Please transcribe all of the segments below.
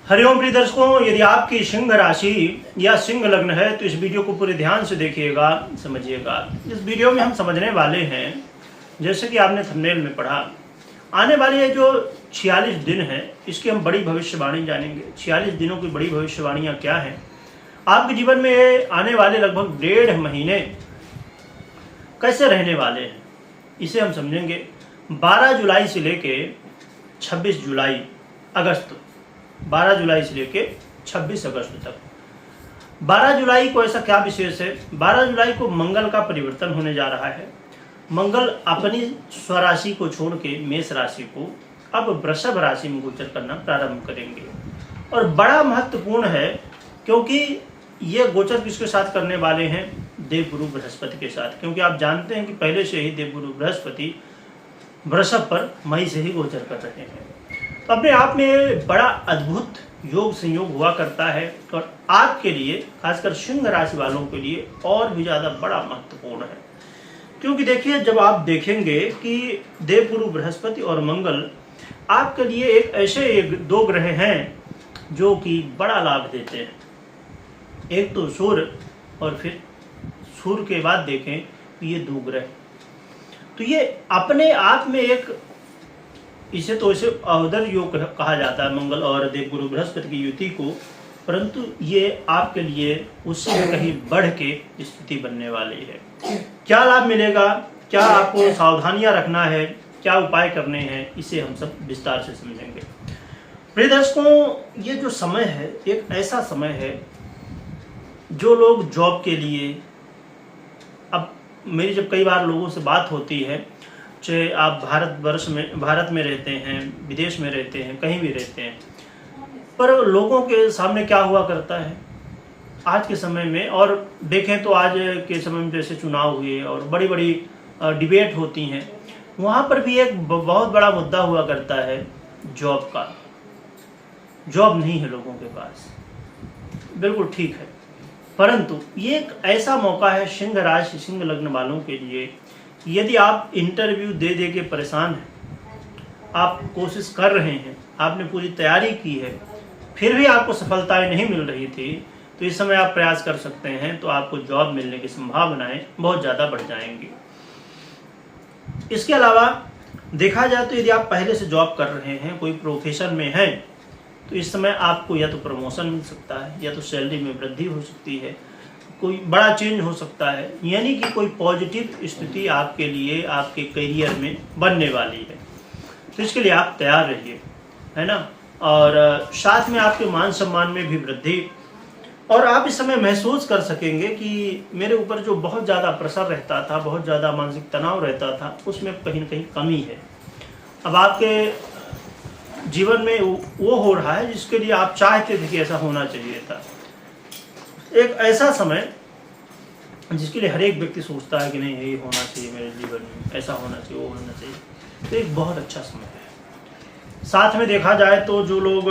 हरिओम प्रिय दर्शकों, यदि आपकी सिंह राशि या सिंह लग्न है तो इस वीडियो को पूरे ध्यान से देखिएगा, समझिएगा। इस वीडियो में हम समझने वाले हैं, जैसे कि आपने थंबनेल में पढ़ा, आने वाले ये जो 46 दिन है इसकी हम बड़ी भविष्यवाणी जानेंगे। 46 दिनों की बड़ी भविष्यवाणियाँ क्या हैं, आपके जीवन में आने वाले लगभग 1.5 महीने कैसे रहने वाले हैं, इसे हम समझेंगे। 12 जुलाई से लेके 26 जुलाई अगस्त 12 जुलाई से लेके 26 अगस्त तक। 12 जुलाई को ऐसा क्या विशेष है? 12 जुलाई को मंगल का परिवर्तन होने जा रहा है। मंगल अपनी स्वराशि को छोड़ के मेष राशि को अब वृषभ राशि में गोचर करना प्रारंभ करेंगे। और बड़ा महत्वपूर्ण है क्योंकि ये गोचर किसके साथ करने वाले हैं? देवगुरु बृहस्पति के साथ। क्योंकि आप जानते हैं कि पहले से ही देवगुरु बृहस्पति वृषभ पर मई से ही गोचर कर रहे हैं। तो अपने आप में बड़ा अद्भुत योग संयोग हुआ करता है और आपके लिए, खासकर सिंह राशि वालों के लिए और भी ज़्यादा बड़ा महत्वपूर्ण है। क्योंकि देखिए, जब आप देखेंगे कि देवगुरु बृहस्पति और मंगल आपके लिए एक ऐसे दो ग्रह हैं जो कि बड़ा लाभ देते हैं। एक तो सूर्य, और फिर सूर्य के बाद देखें तो ये दो ग्रह, तो ये अपने आप में एक, इसे तो इसे अवदर योग कहा जाता है मंगल और देवगुरु बृहस्पति की युति को, परंतु ये आपके लिए उससे कहीं बढ़ के स्थिति बनने वाली है। क्या लाभ मिलेगा, क्या आपको सावधानियां रखना है, क्या उपाय करने हैं, इसे हम सब विस्तार से समझेंगे। प्रिय दर्शकों, ये जो समय है एक ऐसा समय है जो लोग जॉब के लिए, अब मेरी जब कई बार लोगों से बात होती है, चाहे आप भारत में रहते हैं, विदेश में रहते हैं, कहीं भी रहते हैं, पर लोगों के सामने क्या हुआ करता है आज के समय में, और देखें तो आज के समय में जैसे चुनाव हुए और बड़ी बड़ी डिबेट होती हैं, वहाँ पर भी एक बहुत बड़ा मुद्दा हुआ करता है जॉब का। जॉब नहीं है लोगों के पास, बिल्कुल ठीक है, परंतु ये एक ऐसा मौका है सिंह राशि सिंह लग्न वालों के लिए। यदि आप इंटरव्यू दे दे के परेशान हैं, आप कोशिश कर रहे हैं, आपने पूरी तैयारी की है, फिर भी आपको सफलताएं नहीं मिल रही थी, तो इस समय आप प्रयास कर सकते हैं, तो आपको जॉब मिलने की संभावनाएं बहुत ज़्यादा बढ़ जाएंगी। इसके अलावा देखा जाए तो यदि आप पहले से जॉब कर रहे हैं, कोई प्रोफेशन में हैं, तो इस समय आपको या तो प्रमोशन मिल सकता है, या तो सैलरी में वृद्धि हो सकती है, कोई बड़ा चेंज हो सकता है, यानी कि कोई पॉजिटिव स्थिति आपके लिए, आपके करियर में बनने वाली है। तो इसके लिए आप तैयार रहिए, है ना। और साथ में आपके मान सम्मान में भी वृद्धि, और आप इस समय महसूस कर सकेंगे कि मेरे ऊपर जो बहुत ज़्यादा प्रेशर रहता था, बहुत ज़्यादा मानसिक तनाव रहता था, उसमें कहीं ना कहीं कमी है। अब आपके जीवन में वो हो रहा है जिसके लिए आप चाहते थे कि ऐसा होना चाहिए था। एक ऐसा समय जिसके लिए हर एक व्यक्ति सोचता है कि नहीं, ये होना चाहिए मेरे जीवन में, ऐसा होना चाहिए, वो होना चाहिए, तो एक बहुत अच्छा समय है। साथ में देखा जाए तो जो लोग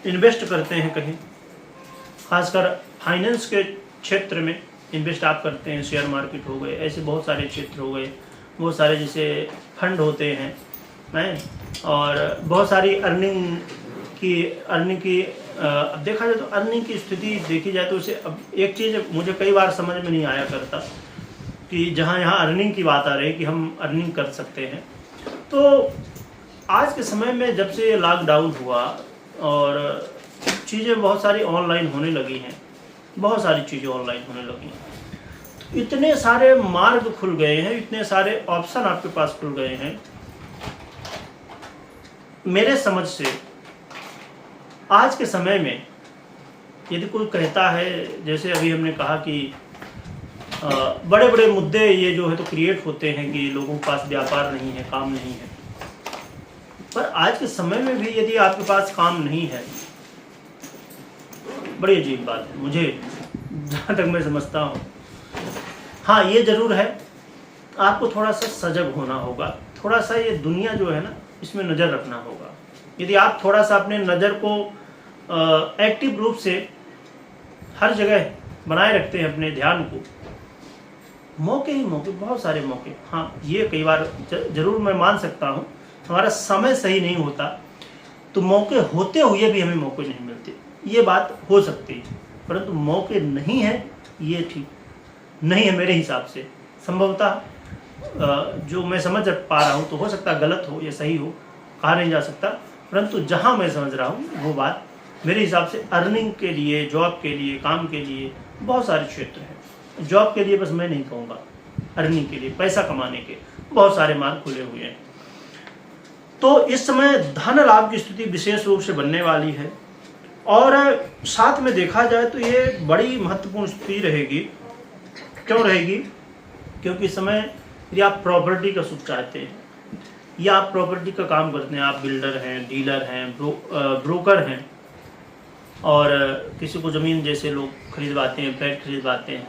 इन्वेस्ट करते हैं कहीं, खासकर फाइनेंस के क्षेत्र में इन्वेस्ट आप करते हैं, शेयर मार्केट हो गए, ऐसे बहुत सारे क्षेत्र हो गए, बहुत सारे जैसे फंड होते हैं, और बहुत सारी अर्निंग की अब देखा जाए तो अर्निंग की स्थिति देखी जाए तो उसे, अब एक चीज़ मुझे कई बार समझ में नहीं आया करता कि जहाँ यहाँ अर्निंग की बात आ रही कि हम अर्निंग कर सकते हैं, तो आज के समय में जब से लॉकडाउन हुआ और चीज़ें बहुत सारी ऑनलाइन होने लगी हैं, बहुत सारी चीज़ें ऑनलाइन होने लगी हैं, तो इतने सारे मार्ग खुल गए हैं, इतने सारे ऑप्शन आपके पास खुल गए हैं। मेरे समझ से आज के समय में यदि कोई कहता है, जैसे अभी हमने कहा कि बड़े बड़े मुद्दे ये जो है तो क्रिएट होते हैं कि लोगों के पास व्यापार नहीं है, काम नहीं है, पर आज के समय में भी यदि आपके पास काम नहीं है, बड़ी अजीब बात है मुझे, जहाँ तक मैं समझता हूँ। हाँ, ये जरूर है, आपको थोड़ा सा सजग होना होगा, थोड़ा सा ये दुनिया जो है ना, इसमें नज़र रखना होगा। यदि आप थोड़ा सा अपने नज़र को एक्टिव रूप से हर जगह बनाए रखते हैं, अपने ध्यान को, मौके ही मौके, बहुत सारे मौके। हाँ, ये कई बार जरूर मैं मान सकता हूँ हमारा समय सही नहीं होता, तो मौके होते हुए भी हमें मौके नहीं मिलते, ये बात हो सकती है, परंतु मौके नहीं है ये ठीक नहीं है मेरे हिसाब से। संभवतः जो मैं समझ पा रहा हूँ, तो हो सकता गलत हो या सही हो, कहा नहीं जा सकता, परंतु जहाँ मैं समझ रहा हूँ वो बात मेरे हिसाब से अर्निंग के लिए, जॉब के लिए, काम के लिए बहुत सारे क्षेत्र हैं। जॉब के लिए बस मैं नहीं कहूँगा, अर्निंग के लिए, पैसा कमाने के बहुत सारे मार्ग खुले हुए हैं। तो इस समय धन लाभ की स्थिति विशेष रूप से बनने वाली है, और साथ में देखा जाए तो ये बड़ी महत्वपूर्ण स्थिति रहेगी। क्यों रहेगी? क्योंकि इस समय यदि आप प्रॉपर्टी का सुख चाहते हैं या आप प्रॉपर्टी का काम करते हैं, आप बिल्डर हैं, डीलर हैं, ब्रोकर हैं, और किसी को ज़मीन जैसे लोग खरीदवाते हैं, फ्लैट खरीदवाते हैं,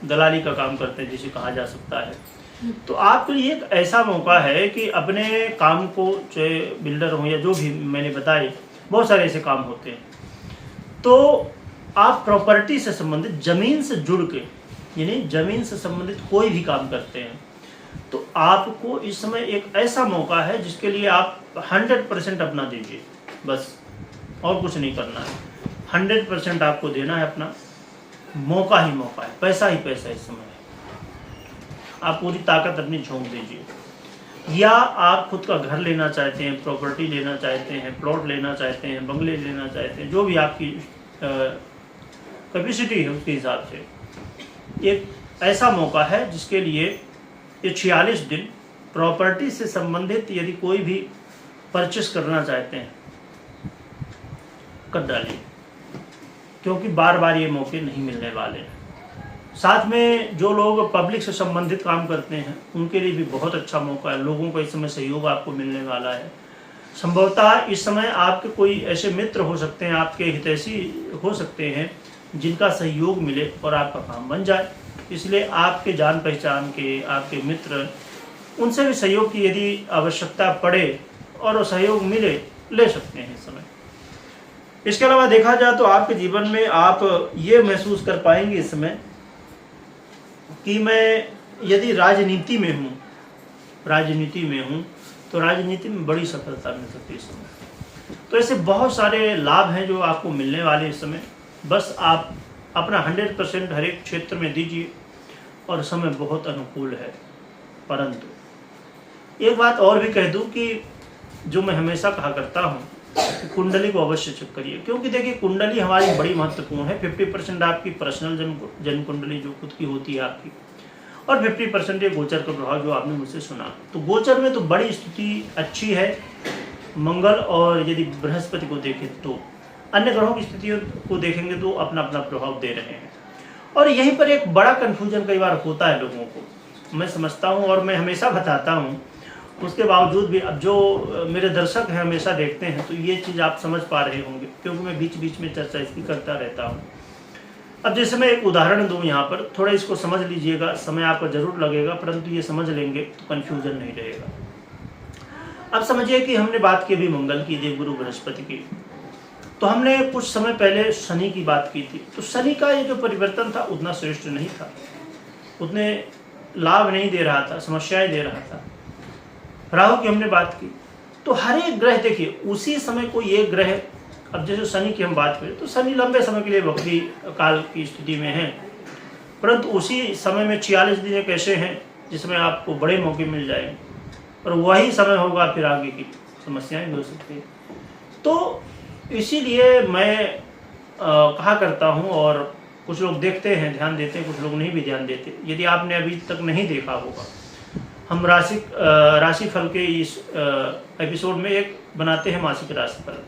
दलाली का काम करते हैं जिसे कहा जा सकता है, तो आपके लिए एक ऐसा मौका है कि अपने काम को, चाहे बिल्डर हो या जो भी मैंने बताए, बहुत सारे ऐसे काम होते हैं, तो आप प्रॉपर्टी से संबंधित, ज़मीन से जुड़ के, यानी ज़मीन से संबंधित कोई भी काम करते हैं, तो आपको इस समय एक ऐसा मौका है जिसके लिए आप 100% अपना दीजिए, बस और कुछ नहीं करना है। 100% आपको देना है अपना, मौका ही मौका है, पैसा ही पैसा इस समय है। आप पूरी ताकत अपनी झोंक दीजिए। या आप खुद का घर लेना चाहते हैं, प्रॉपर्टी लेना चाहते हैं, प्लॉट लेना चाहते हैं, बंगले लेना चाहते हैं, जो भी आपकी कैपेसिटी है उसके हिसाब से एक ऐसा मौका है जिसके लिए ये 46 दिन प्रॉपर्टी से संबंधित यदि कोई भी परचेस करना चाहते हैं कर डालिए, क्योंकि बार बार ये मौके नहीं मिलने वाले हैं। साथ में जो लोग पब्लिक से संबंधित काम करते हैं उनके लिए भी बहुत अच्छा मौका है। लोगों का इस समय सहयोग आपको मिलने वाला है। संभवतः इस समय आपके कोई ऐसे मित्र हो सकते हैं, आपके हितैषी हो सकते हैं जिनका सहयोग मिले और आपका काम बन जाए। इसलिए आपके जान पहचान के, आपके मित्र, उनसे भी सहयोग की यदि आवश्यकता पड़े और सहयोग मिले, ले सकते हैं इस समय। इसके अलावा देखा जाए तो आपके जीवन में आप ये महसूस कर पाएंगे इस समय कि मैं यदि राजनीति में हूँ तो राजनीति में बड़ी सफलता मिल सकती है इस समय। तो ऐसे बहुत सारे लाभ हैं जो आपको मिलने वाले इस समय। बस आप अपना 100% हर एक क्षेत्र में दीजिए और समय बहुत अनुकूल है। परंतु एक बात और भी कह दूं कि जो मैं हमेशा कहा करता हूं कि कुंडली को अवश्य चेक करिए, क्योंकि देखिए कुंडली हमारी बड़ी महत्वपूर्ण है। 50% आपकी पर्सनल जन्म कुंडली जो खुद की होती है आपकी, और 50% ये गोचर का प्रभाव जो आपने मुझसे सुना। तो गोचर में तो बड़ी स्थिति अच्छी है। मंगल और यदि बृहस्पति को देखें तो अन्य ग्रहों की स्थितियों को देखेंगे तो अपना अपना प्रभाव दे रहे हैं। और यहीं पर एक बड़ा कन्फ्यूजन कई बार होता है लोगों को, मैं समझता हूँ और मैं हमेशा बताता हूँ। उसके बावजूद भी अब जो मेरे दर्शक हैं हमेशा देखते हैं तो ये चीज़ आप समझ पा रहे होंगे, क्योंकि मैं बीच बीच में चर्चा इसकी करता रहता हूँ। अब जैसे मैं एक उदाहरण दूँ यहाँ पर, थोड़ा इसको समझ लीजिएगा, समय आपको जरूर लगेगा, परंतु ये समझ लेंगे तो कन्फ्यूजन नहीं रहेगा। अब समझिए कि हमने बात की अभी मंगल की, देवगुरु बृहस्पति की, तो हमने कुछ समय पहले शनि की बात की थी। तो शनि का ये जो परिवर्तन था उतना श्रेष्ठ नहीं था, उतने लाभ नहीं दे रहा था, समस्याएं दे रहा था। राहु की हमने बात की, तो हर एक ग्रह देखिए उसी समय कोई एक ग्रह, अब जैसे शनि की हम बात करें तो शनि लंबे समय के लिए वक्री काल की स्थिति में है, परंतु उसी समय में 46 दिन एक ऐसे हैं जिसमें आपको बड़े मौके मिल जाएंगे, और वही समय होगा फिर आगे की समस्याएं भी हो सकती है। तो इसीलिए मैं कहा करता हूं, और कुछ लोग देखते हैं, ध्यान देते हैं, कुछ लोग नहीं भी ध्यान देते। यदि आपने अभी तक नहीं देखा होगा, हम राशिफल के इस एपिसोड में एक बनाते हैं मासिक राशिफल,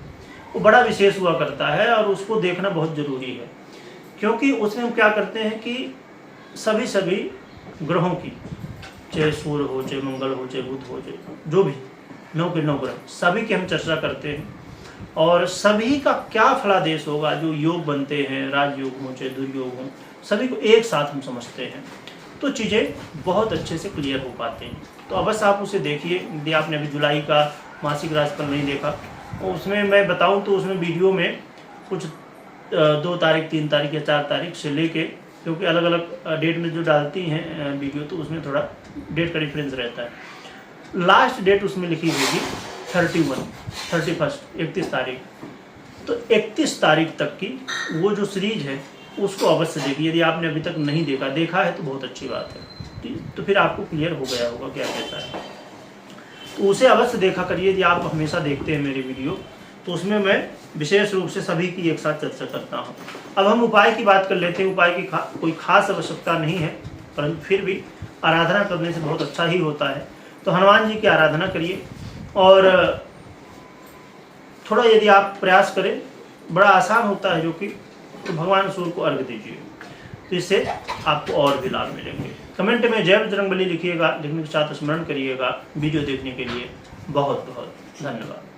वो बड़ा विशेष हुआ करता है और उसको देखना बहुत ज़रूरी है, क्योंकि उसमें हम क्या करते हैं कि सभी ग्रहों की, चाहे सूर्य हो, चाहे मंगल हो, चाहे बुध हो, चाहे जो भी 9 के 9 ग्रह, सभी की हम चर्चा करते हैं और सभी का क्या फलादेश होगा, जो योग बनते हैं, राजयोग हो चाहे दुर्योग हो, सभी को एक साथ हम समझते हैं, तो चीज़ें बहुत अच्छे से क्लियर हो पाते हैं। तो अवश्य आप उसे देखिए। यदि आपने अभी जुलाई का मासिक राशिफल नहीं देखा, उसमें मैं बताऊं तो उसमें वीडियो में कुछ 2 तारीख, 3 तारीख या 4 तारीख से लेके, क्योंकि अलग अलग डेट में जो डालती हैं वीडियो, तो उसमें थोड़ा डेट का डिफरेंस रहता है। लास्ट डेट उसमें लिखी होगी 31 तारीख। तो 31 तारीख तक की वो जो सीरीज है उसको अवश्य देखिए। यदि आपने अभी तक नहीं देखा है तो बहुत अच्छी बात है, तो फिर आपको क्लियर हो गया होगा क्या कहता है, तो उसे अवश्य देखा करिए। यदि आप हमेशा देखते हैं मेरी वीडियो तो उसमें मैं विशेष रूप से सभी की एक साथ चर्चा करता हूँ। अब हम उपाय की बात कर लेते हैं। उपाय की कोई खास आवश्यकता नहीं है, परंतु फिर भी आराधना करने से बहुत अच्छा ही होता है। तो हनुमान जी की आराधना करिए और थोड़ा यदि आप प्रयास करें, बड़ा आसान होता है जो कि, तो भगवान सूर्य को अर्घ दीजिए, तो इससे आपको और भी लाभ मिलेंगे। कमेंट में जय बजरंगबली लिखिएगा, लिखने के साथ स्मरण करिएगा। वीडियो देखने के लिए बहुत बहुत धन्यवाद।